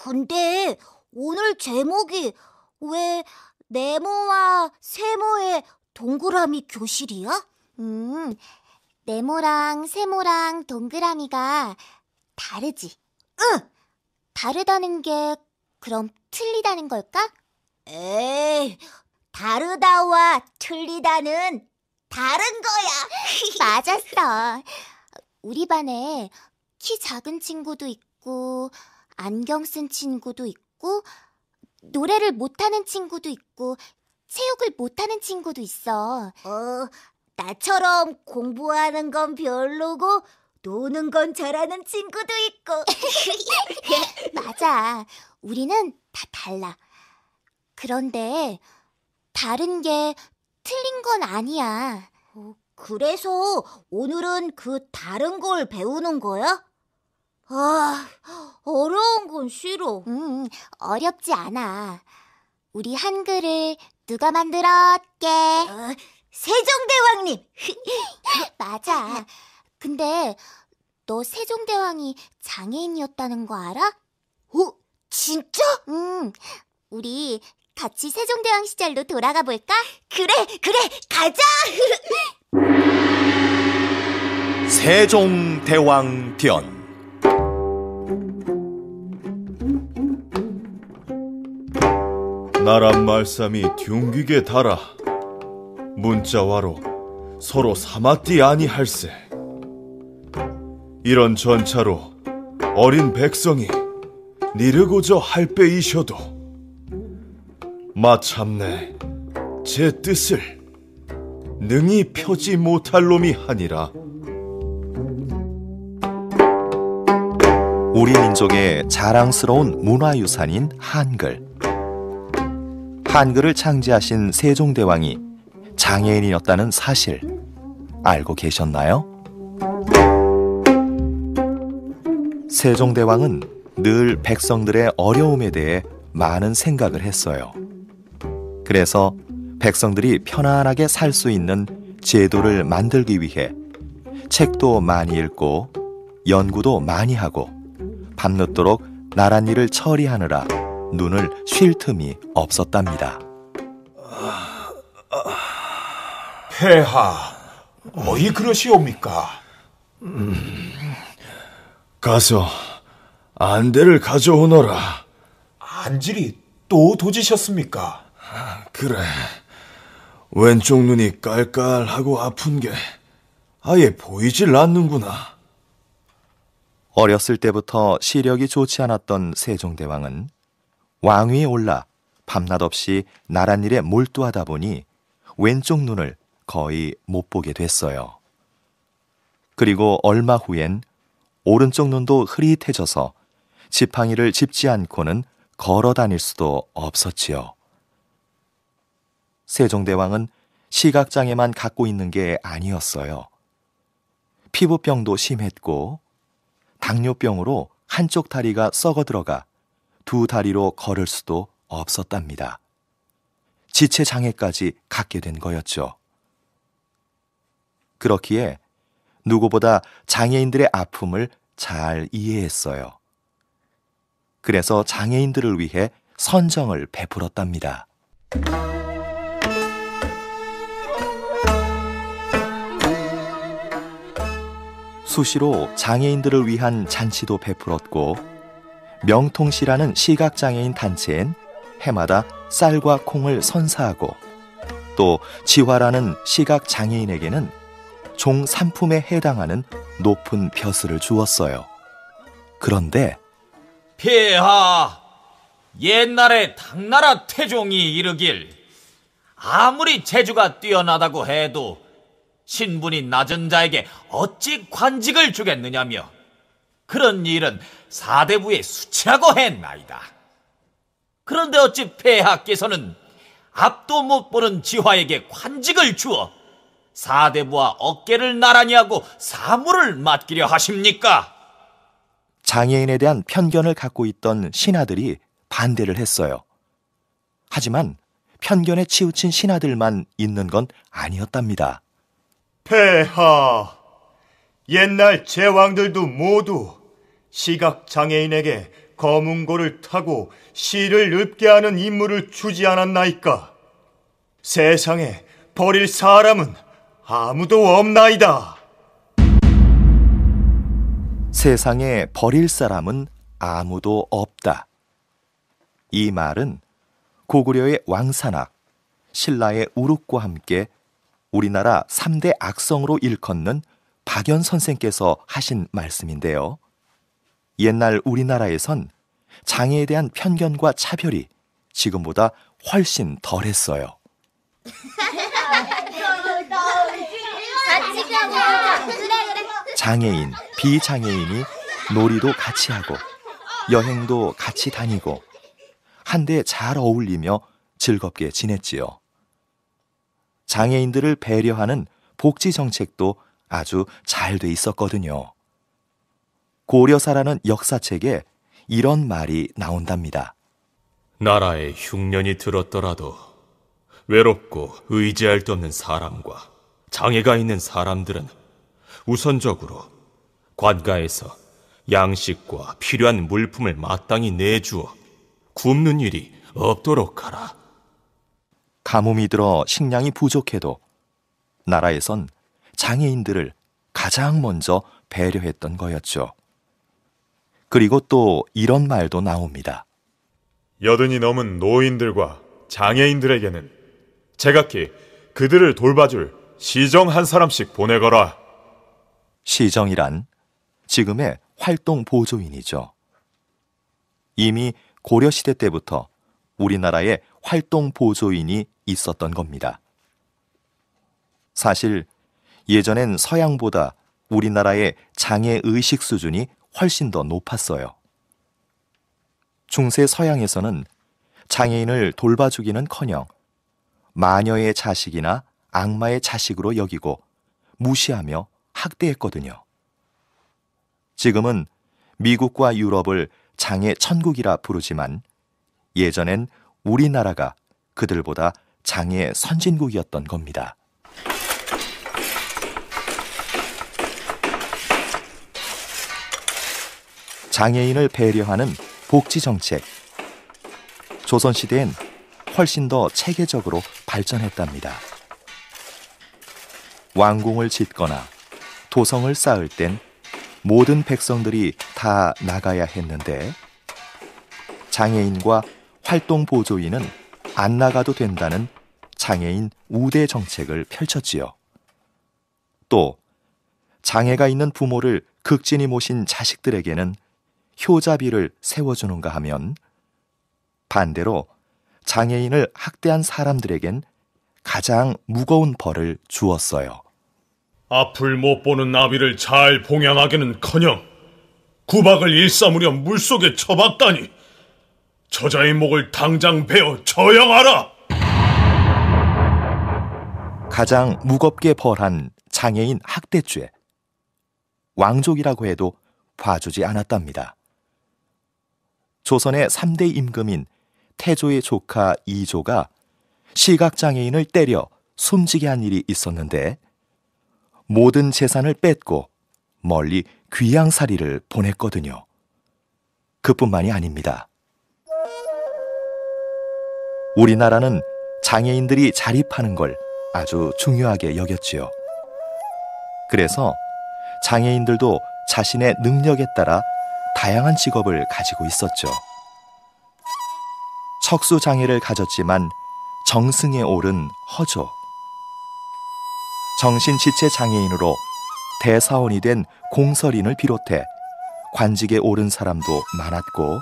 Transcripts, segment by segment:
근데 오늘 제목이 왜 네모와 세모의 동그라미 교실이야? 네모랑 세모랑 동그라미가 다르지? 응! 다르다는 게 그럼 틀리다는 걸까? 에이, 다르다와 틀리다는 다른 거야. 맞았어. 우리 반에 키 작은 친구도 있고, 안경 쓴 친구도 있고, 노래를 못하는 친구도 있고, 체육을 못하는 친구도 있어. 나처럼 공부하는 건 별로고 노는 건 잘하는 친구도 있고. 맞아. 우리는 다 달라. 그런데 다른 게 틀린 건 아니야. 그래서 오늘은 그 다른 걸 배우는 거야? 아, 어려운 건 싫어. 어렵지 않아. 우리 한글을 누가 만들었게? 세종대왕님. 맞아. 근데 너 세종대왕이 장애인이었다는 거 알아? 진짜? 우리 같이 세종대왕 시절로 돌아가 볼까? 그래, 가자! 세종대왕견. 나란 말씀이 둥기게 달아 문자와로 서로 사마띠 아니할세. 이런 전차로 어린 백성이 니르고저 할배이셔도 마참내 제 뜻을 능히 펴지 못할 놈이 하니라. 우리 민족의 자랑스러운 문화유산인 한글. 한글을 창제하신 세종대왕이 장애인이었다는 사실 알고 계셨나요? 세종대왕은 늘 백성들의 어려움에 대해 많은 생각을 했어요. 그래서 백성들이 편안하게 살 수 있는 제도를 만들기 위해 책도 많이 읽고 연구도 많이 하고 밤늦도록 나란 일을 처리하느라 눈을 쉴 틈이 없었답니다. 폐하, 어이 그러시옵니까? 가서 안대를 가져오너라. 안질이 또 도지셨습니까? 그래, 왼쪽 눈이 깔깔하고 아픈 게 아예 보이질 않는구나. 어렸을 때부터 시력이 좋지 않았던 세종대왕은 왕위에 올라 밤낮 없이 나란 일에 몰두하다 보니 왼쪽 눈을 거의 못 보게 됐어요. 그리고 얼마 후엔 오른쪽 눈도 흐릿해져서 지팡이를 짚지 않고는 걸어 다닐 수도 없었지요. 세종대왕은 시각장애만 갖고 있는 게 아니었어요. 피부병도 심했고 당뇨병으로 한쪽 다리가 썩어 들어가 두 다리로 걸을 수도 없었답니다. 지체장애까지 갖게 된 거였죠. 그렇기에 누구보다 장애인들의 아픔을 잘 이해했어요. 그래서 장애인들을 위해 선정을 베풀었답니다. 수시로 장애인들을 위한 잔치도 베풀었고 명통시라는 시각장애인 단체엔 해마다 쌀과 콩을 선사하고 또 지화라는 시각장애인에게는 종산품에 해당하는 높은 벼슬을 주었어요. 그런데 폐하, 옛날에 당나라 태종이 이르길 아무리 재주가 뛰어나다고 해도 신분이 낮은 자에게 어찌 관직을 주겠느냐며 그런 일은 사대부에 수치라고 했나이다. 그런데 어찌 폐하께서는 앞도 못 보는 지화에게 관직을 주어 사대부와 어깨를 나란히 하고 사무를 맡기려 하십니까? 장애인에 대한 편견을 갖고 있던 신하들이 반대를 했어요. 하지만 편견에 치우친 신하들만 있는 건 아니었답니다. 폐하, 옛날 제왕들도 모두 시각장애인에게 검은고를 타고 실을 읊게 하는 임무를 주지 않았나이까? 세상에 버릴 사람은 아무도 없나이다. 세상에 버릴 사람은 아무도 없다. 이 말은 고구려의 왕산악, 신라의 우룩과 함께 우리나라 3대 악성으로 일컫는 박연 선생께서 하신 말씀인데요. 옛날 우리나라에선 장애에 대한 편견과 차별이 지금보다 훨씬 덜했어요. 장애인, 비장애인이 놀이도 같이 하고 여행도 같이 다니고 한데 잘 어울리며 즐겁게 지냈지요. 장애인들을 배려하는 복지 정책도 아주 잘 돼 있었거든요. 고려사라는 역사책에 이런 말이 나온답니다. 나라에 흉년이 들었더라도 외롭고 의지할 데 없는 사람과 장애가 있는 사람들은 우선적으로 관가에서 양식과 필요한 물품을 마땅히 내주어 굶는 일이 없도록 하라. 가뭄이 들어 식량이 부족해도 나라에선 장애인들을 가장 먼저 배려했던 거였죠. 그리고 또 이런 말도 나옵니다. 여든이 넘은 노인들과 장애인들에게는 제각기 그들을 돌봐줄 시정 한 사람씩 보내거라. 시정이란 지금의 활동 보조인이죠. 이미 고려시대 때부터 우리나라에 활동 보조인이 있었던 겁니다. 사실 예전엔 서양보다 우리나라의 장애 의식 수준이 훨씬 더 높았어요. 중세 서양에서는 장애인을 돌봐주기는커녕 마녀의 자식이나 악마의 자식으로 여기고 무시하며 학대했거든요. 지금은 미국과 유럽을 장애 천국이라 부르지만 예전엔 우리나라가 그들보다 장애 선진국이었던 겁니다. 장애인을 배려하는 복지정책. 조선시대엔 훨씬 더 체계적으로 발전했답니다. 왕궁을 짓거나 도성을 쌓을 땐 모든 백성들이 다 나가야 했는데 장애인과 활동보조인은 안 나가도 된다는 장애인 우대 정책을 펼쳤지요. 또 장애가 있는 부모를 극진히 모신 자식들에게는 효자비를 세워주는가 하면 반대로 장애인을 학대한 사람들에겐 가장 무거운 벌을 주었어요. 앞을 못 보는 나비를 잘 봉양하기는커녕 구박을 일삼으려 물속에 처박다니 저자의 목을 당장 베어 처형하라. 가장 무겁게 벌한 장애인 학대죄. 왕족이라고 해도 봐주지 않았답니다. 조선의 3대 임금인 태조의 조카 이조가 시각장애인을 때려 숨지게 한 일이 있었는데 모든 재산을 뺏고 멀리 귀양살이를 보냈거든요. 그뿐만이 아닙니다. 우리나라는 장애인들이 자립하는 걸 아주 중요하게 여겼지요. 그래서 장애인들도 자신의 능력에 따라 다양한 직업을 가지고 있었죠. 척수장애를 가졌지만 정승에 오른 허조, 정신지체장애인으로 대사원이 된 공설인을 비롯해 관직에 오른 사람도 많았고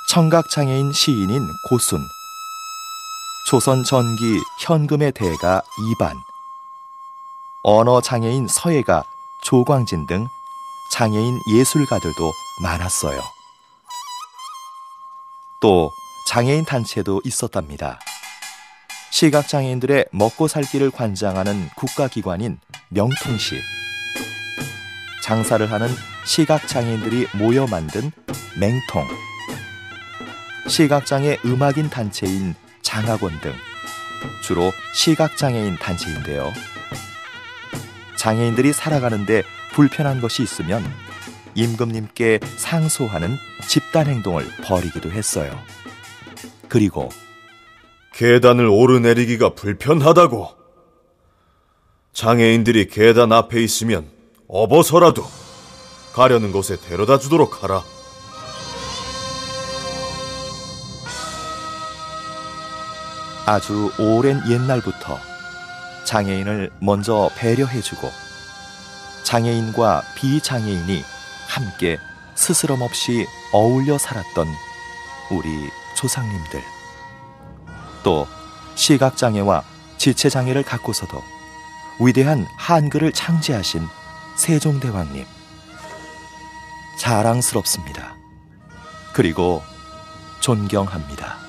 청각장애인 시인인 고순, 조선 전기 현금의 대가 이반, 언어장애인 서예가 조광진 등 장애인 예술가들도 많았어요. 또 장애인 단체도 있었답니다. 시각장애인들의 먹고 살 길을 관장하는 국가기관인 명통시, 장사를 하는 시각장애인들이 모여 만든 맹통, 시각장애 음악인 단체인 장학원 등 주로 시각장애인 단체인데요. 장애인들이 살아가는데 불편한 것이 있으면 임금님께 상소하는 집단 행동을 벌이기도 했어요. 그리고 계단을 오르내리기가 불편하다고. 장애인들이 계단 앞에 있으면 업어서라도 가려는 곳에 데려다 주도록 하라. 아주 오랜 옛날부터 장애인을 먼저 배려해주고 장애인과 비장애인이 함께 스스럼 없이 어울려 살았던 우리 조상님들. 또 시각장애와 지체장애를 갖고서도 위대한 한글을 창제하신 세종대왕님. 자랑스럽습니다. 그리고 존경합니다.